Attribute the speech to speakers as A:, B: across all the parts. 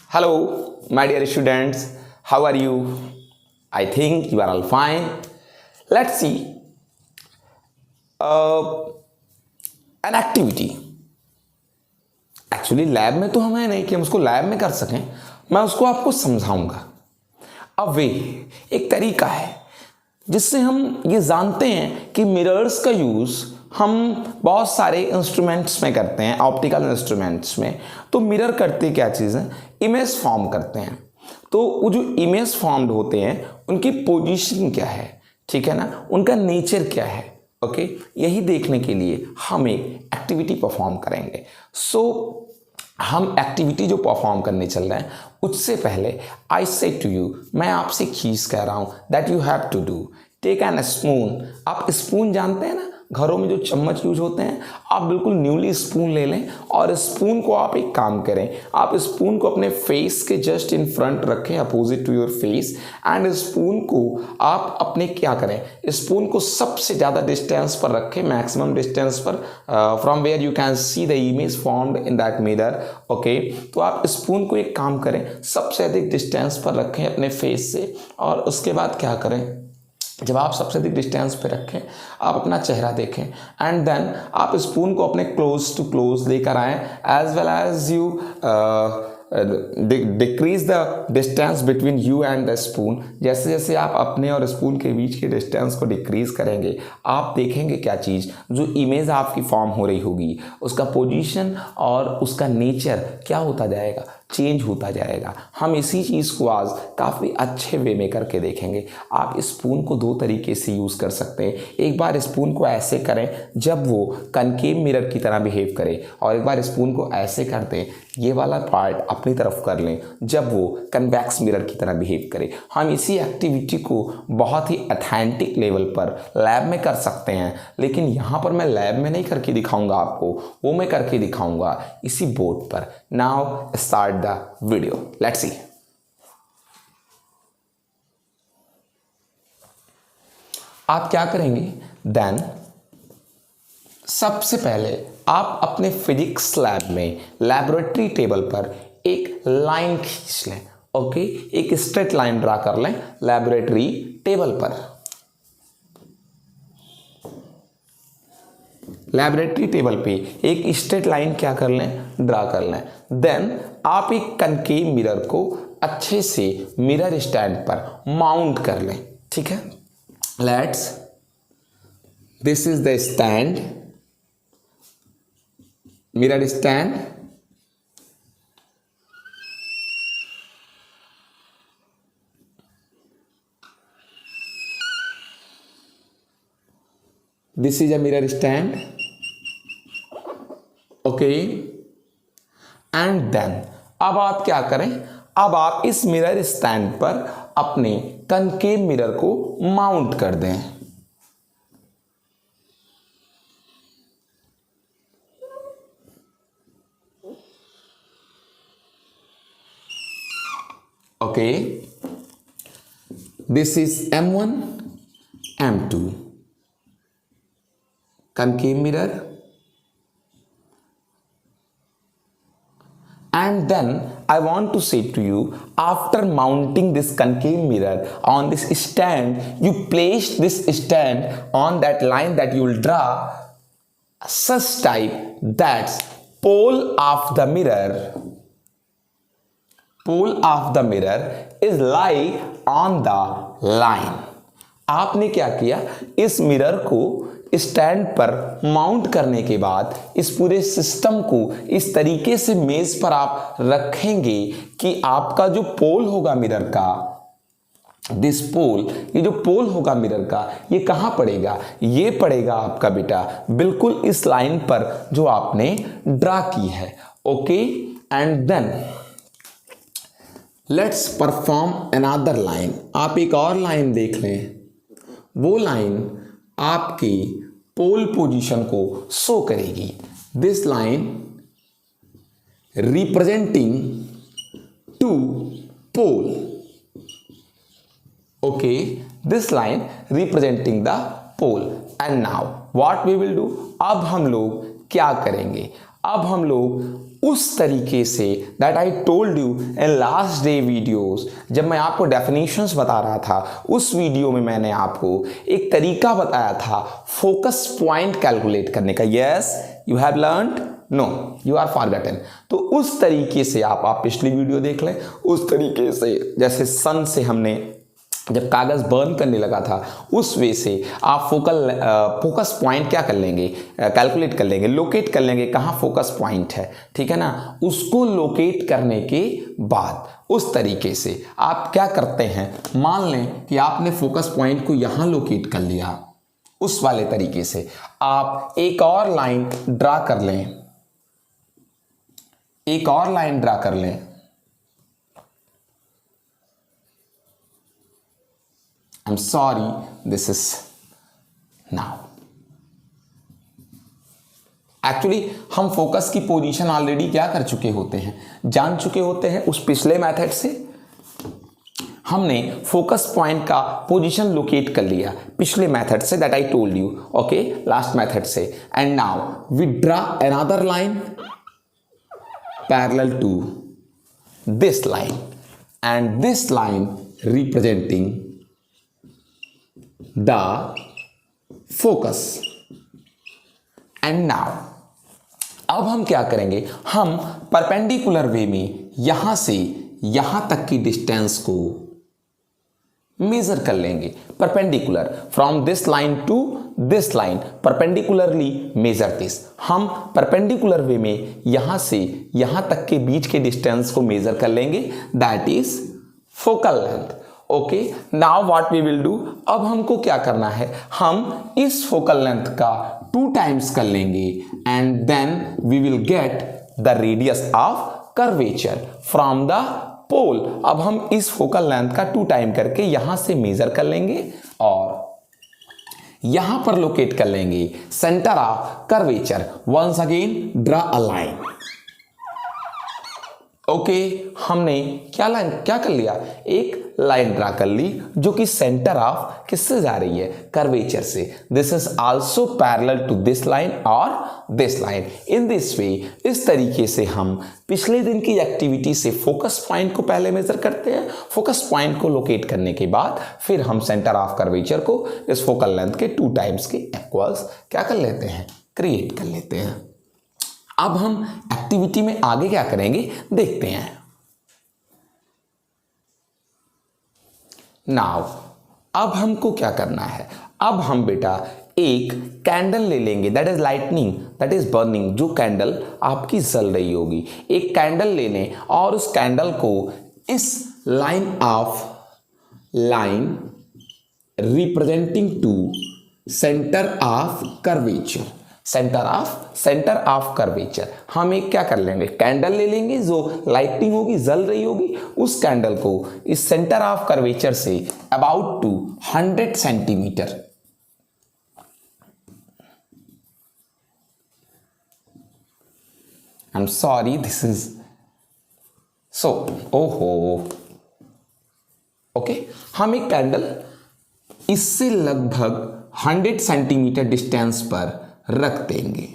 A: Hello, my dear students. How are you? I think you are all fine. Let's see an activity. Actually lab में तो हमें नहीं कि हम उसको लैब में कर सकें, मैं उसको आपको समझाऊंगा. अब वे एक तरीका है जिससे हम ये जानते हैं कि मिरर्स का यूज़ हम बहुत सारे इंस्ट्रूमेंट्स में करते हैं, ऑप्टिकल इंस्ट्रूमेंट्स में. तो मिरर करते क्या चीज़ है, इमेज फॉर्म करते हैं. तो वो जो इमेज फॉर्म्ड होते हैं उनकी पोजीशन क्या है, ठीक है ना, उनका नेचर क्या है. ओके, यही देखने के लिए हम एक एक्टिविटी परफॉर्म करेंगे. सो हम एक्टिविटी जो परफॉर्म करने चल रहे हैं उससे पहले आई से टू यू, मैं आपसे एक चीज़ कह रहा हूँ that you have to do. Take an spoon. आप स्पून जानते हैं ना, घरों में जो चम्मच यूज होते हैं, आप बिल्कुल न्यूली स्पून ले लें और स्पून को आप एक काम करें, आप स्पून को अपने फेस के जस्ट इन फ्रंट रखें, opposite to your face. And spoon को आप अपने क्या करें, स्पून को सबसे ज़्यादा डिस्टेंस पर रखें, मैक्सिमम डिस्टेंस पर, from where you can see the image formed in that mirror. Okay, तो आप स्पून को एक काम करें, सबसे अधिक डिस्टेंस पर रखें अपने फेस से. और उसके बाद क्या करें, जब आप सबसे अधिक डिस्टेंस पे रखें, आप अपना चेहरा देखें एंड देन आप स्पून को अपने क्लोज टू क्लोज लेकर आएँ, as well as you decrease the distance between you and the spoon. जैसे जैसे आप अपने और स्पून के बीच के डिस्टेंस को डिक्रीज करेंगे, आप देखेंगे क्या चीज़, जो इमेज आपकी फॉर्म हो रही होगी उसका पोजीशन और उसका नेचर क्या होता जाएगा, चेंज होता जाएगा. हम इसी चीज़ को आज काफ़ी अच्छे वे में करके देखेंगे. आप स्पून को दो तरीके से यूज़ कर सकते हैं. एक बार स्पून को ऐसे करें जब वो कनकेव मिरर की तरह बिहेव करे, और एक बार स्पून को ऐसे कर दें, ये वाला पार्ट अपनी तरफ कर लें जब वो कन्वेक्स मिरर की तरह बिहेव करे. हम इसी एक्टिविटी को बहुत ही ऑथेंटिक लेवल पर लैब में कर सकते हैं, लेकिन यहाँ पर मैं लैब में नहीं करके दिखाऊंगा आपको, वो मैं करके दिखाऊंगा इसी बोर्ड पर. Now start the video, let's see. आप क्या करेंगे, देन सबसे पहले आप अपने फिजिक्स लैब में लैबोरेटरी टेबल पर एक लाइन खींच लें. ओके, एक स्ट्रेट लाइन ड्रा कर लें लैबोरेटरी टेबल पर. लैबोरेटरी टेबल पे एक स्ट्रेट लाइन क्या कर लें, ड्रा कर लें. देन आप एक कनकेव मिरर को अच्छे से मिरर स्टैंड पर माउंट कर लें. ठीक है, let's, this is the stand, mirror stand. This is a mirror stand. Okay, and then अब आप क्या करें, अब आप इस मिरर स्टैंड पर अपने कनकेव मिरर को माउंट कर दें. Okay, this is M1, M2 concave mirror, and then I want to say to you, after mounting this concave mirror on this stand, you place this stand on that line that you will draw such type that pole of the mirror is lie on the line. आपने क्या किया, इस mirror को stand पर mount करने के बाद इस पूरे सिस्टम को इस तरीके से मेज पर आप रखेंगे कि आपका जो पोल होगा मिरर का, दिस पोल, ये जो पोल होगा मिरर का, ये कहाँ पड़ेगा, ये पड़ेगा आपका बेटा बिल्कुल इस लाइन पर जो आपने ड्रा की है. Okay, and then let's perform another line. आप एक और लाइन देख लें, वो लाइन आपकी पोल पोजीशन को शो करेगी. This line representing to pole. Okay, this line representing the pole. And now what we will do, अब हम लोग क्या करेंगे, अब हम लोग उस तरीके से that I told you in last day videos, जब मैं आपको डेफिनेशंस बता रहा था उस वीडियो में मैंने आपको एक तरीका बताया था फोकस पॉइंट कैलकुलेट करने का। Yes, you have learned? No, you are forgotten. तो उस तरीके से आप पिछली वीडियो देख लें। उस तरीके से जैसे सन से हमने जब कागज़ बर्न करने लगा था, उस वे से आप फोकस पॉइंट क्या कर लेंगे, कैलकुलेट कर लेंगे, लोकेट कर लेंगे कहाँ फोकस पॉइंट है, ठीक है ना। उसको लोकेट करने के बाद उस तरीके से आप क्या करते हैं, मान लें कि आपने फोकस पॉइंट को यहाँ लोकेट कर लिया, उस वाले तरीके से आप एक और लाइन ड्रा कर लें, एक और लाइन ड्रा कर लें। I'm sorry, this is now. Actually हम फोकस की पोजीशन ऑलरेडी क्या कर चुके होते हैं, जान चुके होते हैं। उस पिछले मेथड से हमने फोकस पॉइंट का पोजीशन लोकेट कर लिया पिछले मेथड से, that I told you, okay, last method से। And now we draw another line parallel to this line, and this line representing the focus. And now अब हम क्या करेंगे, हम परपेंडिकुलर वे में यहां से यहां तक की डिस्टेंस को मेजर कर लेंगे। Perpendicular from this line to this line, perpendicularly measure this. हम परपेंडिकुलर वे में यहां से यहां तक के बीच के डिस्टेंस को मेजर कर लेंगे, that is focal length. Okay, now what we will do, अब हमको क्या करना है, हम इस फोकल लेंथ का 2 टाइम्स कर लेंगे and then we will get the radius of curvature from the pole. अब हम इस फोकल लेंथ का 2 टाइम करके यहां से मेजर कर लेंगे और यहां पर लोकेट कर लेंगे centre of curvature. Once again draw a line. Okay, हमने क्या कर लिया, एक लाइन ड्रा कर ली जो कि सेंटर ऑफ किससे जा रही है, कर्वेचर से। This is also parallel to this line और this line. In this way, इस तरीके से हम पिछले दिन की एक्टिविटी से फोकस पॉइंट को पहले मेजर करते हैं। फोकस पॉइंट को लोकेट करने के बाद फिर हम सेंटर ऑफ कर्वेचर को इस फोकल लेंथ के 2 टाइम्स के इक्वल्स क्या कर लेते हैं, क्रिएट कर लेते हैं। अब हम एक्टिविटी में आगे क्या करेंगे देखते हैं। नाउ अब हमको क्या करना है, अब हम बेटा एक कैंडल ले लेंगे, that is lightning, that is burning. जो कैंडल आपकी जल रही होगी, एक कैंडल ले लें और उस कैंडल को इस line representing to centre of curvature, centre of curvature हम एक क्या कर लेंगे, कैंडल ले लेंगे जो लाइटिंग होगी, जल रही होगी, उस कैंडल को इस सेंटर ऑफ कर्वेचर से about to 100 centimetre I am sorry this is so ओहो ओके, हम एक कैंडल इससे लगभग 100 सेंटीमीटर डिस्टेंस पर रख देंगे।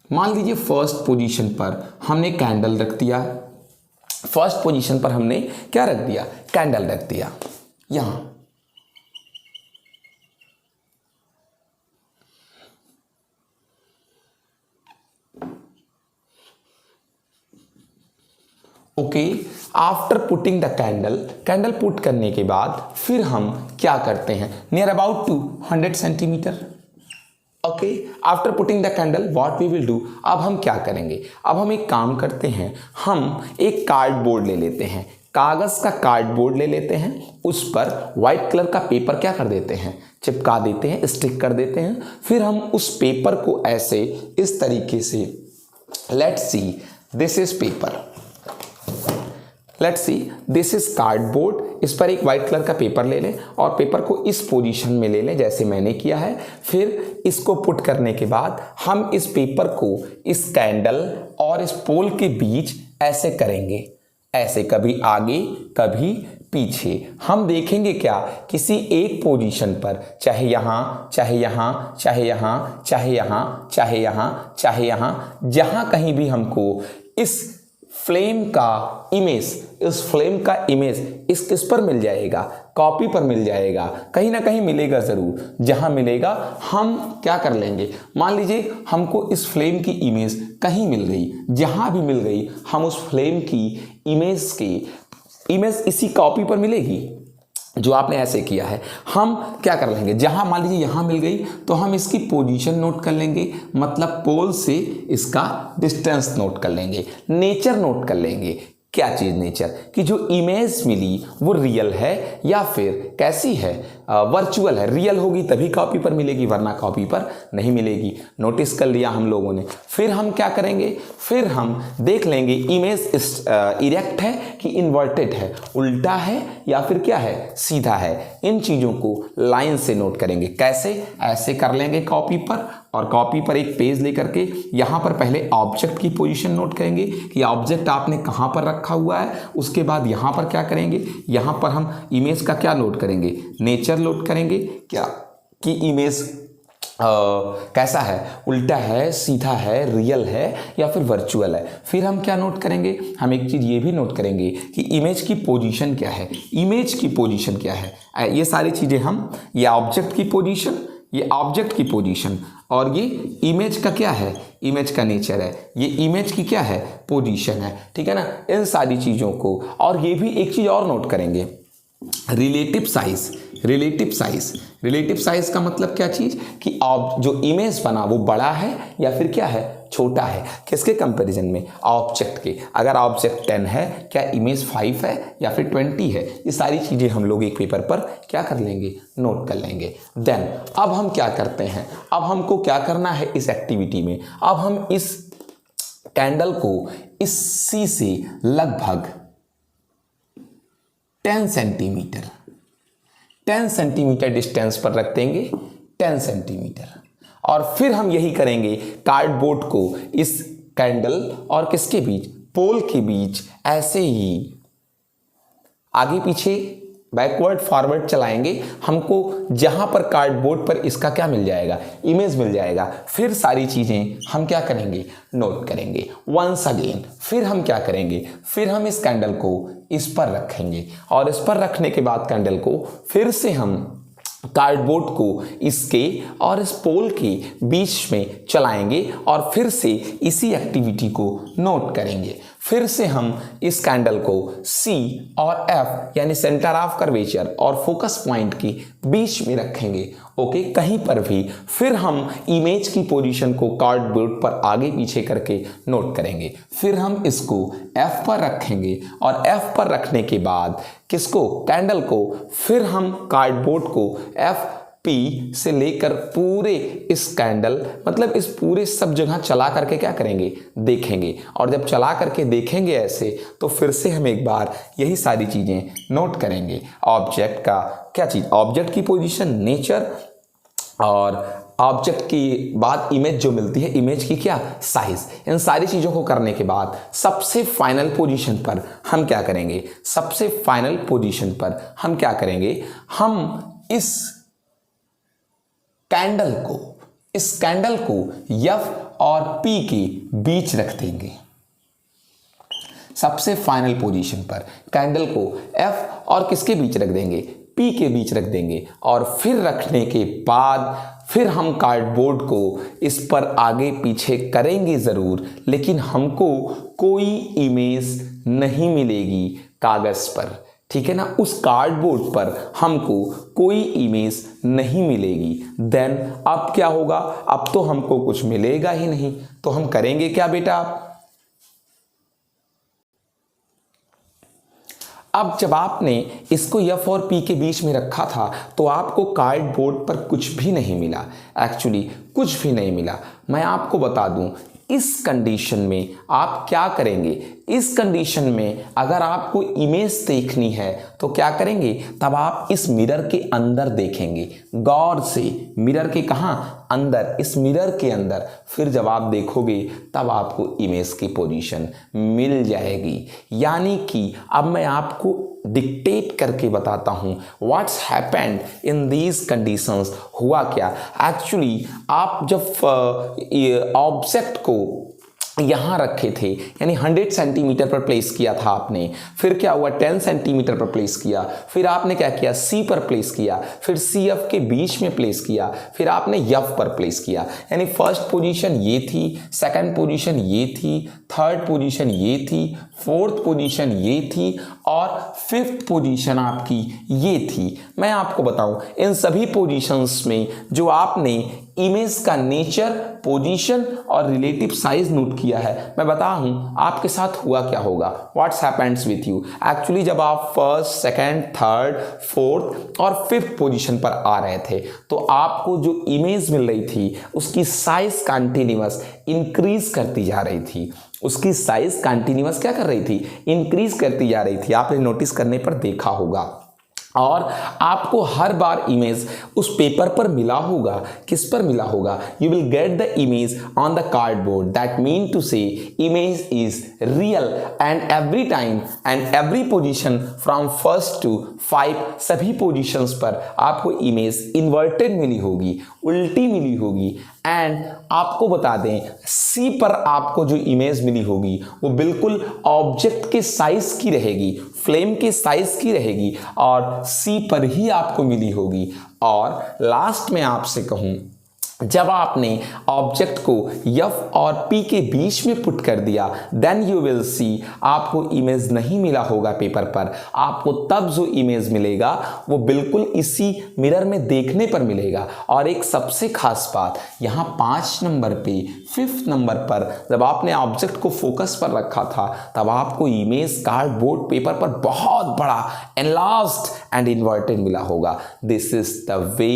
A: मान लीजिए फर्स्ट पोजीशन पर हमने कैंडल रख दिया, फर्स्ट पोजीशन पर हमने क्या रख दिया, कैंडल रख दिया यहां। Okay, after putting the candle put करने के बाद फिर हम क्या करते हैं, near about to 100 centimetre. Okay, after putting the candle what we will do, अब हम क्या करेंगे, अब हम एक काम करते हैं, हम एक कार्डबोर्ड ले लेते हैं, कागज का कार्डबोर्ड ले लेते हैं, उस पर व्हाइट कलर का पेपर क्या कर देते हैं, चिपका देते हैं, स्टिक कर देते हैं। फिर हम उस पेपर को ऐसे इस तरीके से, let's see this is paper, let's see this is cardboard, इस पर एक वाइट कलर का पेपर ले लें और पेपर को इस पोजीशन में ले लें जैसे मैंने किया है। फिर इसको पुट करने के बाद हम इस पेपर को इस कैंडल और इस पोल के बीच ऐसे करेंगे, ऐसे कभी आगे कभी पीछे हम देखेंगे क्या, किसी एक पोजीशन पर, चाहे यहाँ चाहे यहाँ चाहे यहाँ चाहे यहाँ चाहे यहाँ चाहे यहाँ, जहाँ कहीं भी हमको इस फ्लेम का इमेज इस किस पर मिल जाएगा, कॉपी पर मिल जाएगा, कहीं ना कहीं मिलेगा ज़रूर। जहाँ मिलेगा हम क्या कर लेंगे, मान लीजिए हमको इस फ्लेम की इमेज कहीं मिल गई, जहाँ भी मिल गई हम उस फ्लेम की इमेज इसी कॉपी पर मिलेगी जो आपने ऐसे किया है। हम क्या कर लेंगे, जहां मान लीजिए यहां मिल गई तो हम इसकी पोजीशन नोट कर लेंगे, मतलब पोल से इसका डिस्टेंस नोट कर लेंगे, नेचर नोट कर लेंगे। क्या चीज़ नेचर, कि जो इमेज मिली वो रियल है या फिर कैसी है, वर्चुअल है। रियल होगी तभी कॉपी पर मिलेगी, वरना कॉपी पर नहीं मिलेगी। नोटिस कर लिया हम लोगों ने। फिर हम क्या करेंगे, फिर हम देख लेंगे इमेज इरेक्ट है कि इन्वर्टेड है, उल्टा है या फिर क्या है, सीधा है। इन चीज़ों को लाइन से नोट करेंगे। कैसे, ऐसे कर लेंगे कॉपी पर, और कॉपी पर एक पेज लेकर के यहाँ पर पहले ऑब्जेक्ट की पोजीशन नोट करेंगे कि ऑब्जेक्ट आपने कहाँ पर रखा हुआ है। उसके बाद यहाँ पर क्या करेंगे, यहाँ पर हम इमेज का क्या नोट करेंगे, नेचर नोट करेंगे, क्या कि इमेज कैसा है, उल्टा है, सीधा है, रियल है या फिर वर्चुअल है। फिर हम क्या नोट करेंगे, हम एक चीज़ ये भी नोट करेंगे कि इमेज की पोजीशन क्या है, इमेज की पोजीशन क्या है। ये सारी चीज़ें हम, ये ऑब्जेक्ट की पोजीशन, ये ऑब्जेक्ट की पोजीशन, और ये इमेज का क्या है, इमेज का नेचर है, ये इमेज की क्या है, पोजीशन है। ठीक है ना। इन सारी चीज़ों को, और ये भी एक चीज़ और नोट करेंगे, रिलेटिव साइज। रिलेटिव साइज का मतलब क्या चीज़, कि जो इमेज बना वो बड़ा है या फिर क्या है, छोटा है। किसके कंपैरिजन में, ऑब्जेक्ट के। अगर ऑब्जेक्ट 10 है, क्या इमेज 5 है या फिर 20 है। ये सारी चीज़ें हम लोग एक पेपर पर क्या कर लेंगे, नोट कर लेंगे। देन अब हम क्या करते हैं, अब हमको क्या करना है इस एक्टिविटी में, अब हम इस कैंडल को इस सी से लगभग 10 सेंटीमीटर डिस्टेंस पर रख देंगे, 10 सेंटीमीटर। और फिर हम यही करेंगे, कार्डबोर्ड को इस कैंडल और किसके बीच, पोल के बीच ऐसे ही आगे पीछे बैकवर्ड फॉरवर्ड चलाएंगे। हमको जहां पर कार्डबोर्ड पर इसका क्या मिल जाएगा, इमेज मिल जाएगा। फिर सारी चीजें हम क्या करेंगे, नोट करेंगे वंस अगेन। फिर हम क्या करेंगे, फिर हम इस कैंडल को इस पर रखेंगे, और इस पर रखने के बाद कैंडल को फिर से हम कार्डबोर्ड को इसके और इस पोल के बीच में चलाएंगे, और फिर से इसी एक्टिविटी को नोट करेंगे। फिर से हम इस कैंडल को C और F यानी सेंटर ऑफ कर्वेचर और फोकस पॉइंट के बीच में रखेंगे। ओके, कहीं पर भी। फिर हम इमेज की पोजीशन को कार्डबोर्ड पर आगे पीछे करके नोट करेंगे। फिर हम इसको F पर रखेंगे, और F पर रखने के बाद किसको, कैंडल को, फिर हम कार्डबोर्ड को FP से लेकर पूरे इस कैंडल, मतलब इस पूरे सब जगह चला करके क्या करेंगे, देखेंगे। और जब चला करके देखेंगे ऐसे, तो फिर से हम एक बार यही सारी चीज़ें नोट करेंगे। ऑब्जेक्ट का क्या चीज़, ऑब्जेक्ट की पोजीशन, नेचर, और ऑब्जेक्ट की बाद इमेज जो मिलती है, इमेज की क्या, साइज। इन सारी चीज़ों को करने के बाद सबसे फाइनल पोजीशन पर हम क्या करेंगे, सबसे फाइनल पोजीशन पर हम क्या करेंगे, हम इस कैंडल को F और P के बीच रख देंगे। सबसे फाइनल पोजीशन पर कैंडल को F और किसके बीच रख देंगे, P के बीच रख देंगे। और फिर रखने के बाद फिर हम कार्डबोर्ड को इस पर आगे पीछे करेंगे ज़रूर, लेकिन हमको कोई इमेज नहीं मिलेगी कागज़ पर। ठीक है ना, उस कार्डबोर्ड पर हमको कोई इमेज नहीं मिलेगी। देन अब क्या होगा, अब तो हमको कुछ मिलेगा ही नहीं, तो हम करेंगे क्या बेटा, अब जब आपने इसको F और P के बीच में रखा था तो आपको कार्डबोर्ड पर कुछ भी नहीं मिला, एक्चुअली कुछ भी नहीं मिला। मैं आपको बता दूं, इस कंडीशन में आप क्या करेंगे, इस कंडीशन में अगर आपको इमेज देखनी है तो क्या करेंगे, तब आप इस मिरर के अंदर देखेंगे, गौर से मिरर के कहाँ, अंदर इस मिरर के अंदर फिर जब आप देखोगे तब आपको इमेज की पोजीशन मिल जाएगी। यानी कि अब मैं आपको डिक्टेट करके बताता हूँ what's happened in these conditions. हुआ क्या एक्चुअली, आप जब ऑब्जेक्ट को यहाँ रखे थे यानी 100 सेंटीमीटर पर प्लेस किया था आपने, फिर क्या हुआ 10 सेंटीमीटर पर प्लेस किया, फिर आपने क्या किया सी पर प्लेस किया, फिर सी एफ के बीच में प्लेस किया, फिर आपने एफ पर प्लेस किया। यानी फर्स्ट पोजीशन ये थी, सेकंड पोजीशन ये थी, थर्ड पोजीशन ये थी, फोर्थ पोजीशन ये थी और फिफ्थ पोजीशन आपकी ये थी। मैं आपको बताऊं इन सभी पोजीशंस में जो आपने इमेज का नेचर, पोजीशन और रिलेटिव साइज नोट किया है, मैं बता हूं आपके साथ हुआ क्या होगा, what's happens with you. Actually जब आप फर्स्ट, सेकंड, थर्ड, फोर्थ और फिफ्थ पोजीशन पर आ रहे थे तो आपको जो इमेज मिल रही थी उसकी साइज कंटिन्यूअस इंक्रीज करती जा रही थी। उसकी साइज कंटिन्यूअस क्या कर रही थी, इंक्रीज करती जा रही थी। आपने नोटिस करने पर देखा होगा। और आपको हर बार इमेज उस पेपर पर मिला होगा। किस पर मिला होगा, you will get the image on the cardboard. That mean to say image is real and every time and every position from first to 5 सभी पोजीशंस पर आपको इमेज इन्वर्टेड मिली होगी, उल्टी मिली होगी। एंड आपको बता दें सी पर आपको जो इमेज मिली होगी वो बिल्कुल ऑब्जेक्ट के साइज की रहेगी, फ्लेम के साइज की रहेगी और सी पर ही आपको मिली होगी। और लास्ट में आपसे कहूं, जब आपने ऑब्जेक्ट को एफ और पी के बीच में पुट कर दिया देन यू विल सी आपको इमेज नहीं मिला होगा पेपर पर। आपको तब जो इमेज मिलेगा वो बिल्कुल इसी मिरर में देखने पर मिलेगा। और एक सबसे खास बात, यहाँ 5 नंबर पे 5th नंबर पर जब आपने ऑब्जेक्ट को फोकस पर रखा था तब आपको इमेज कार्डबोर्ड पेपर पर बहुत बड़ा एनलार्ज्ड एंड इन्वर्टेड मिला होगा। This is the way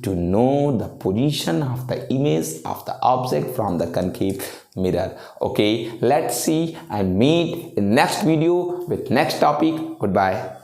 A: to know the position of the image of the object from the concave mirror. Okay, let's see and meet in next video with next topic. Goodbye.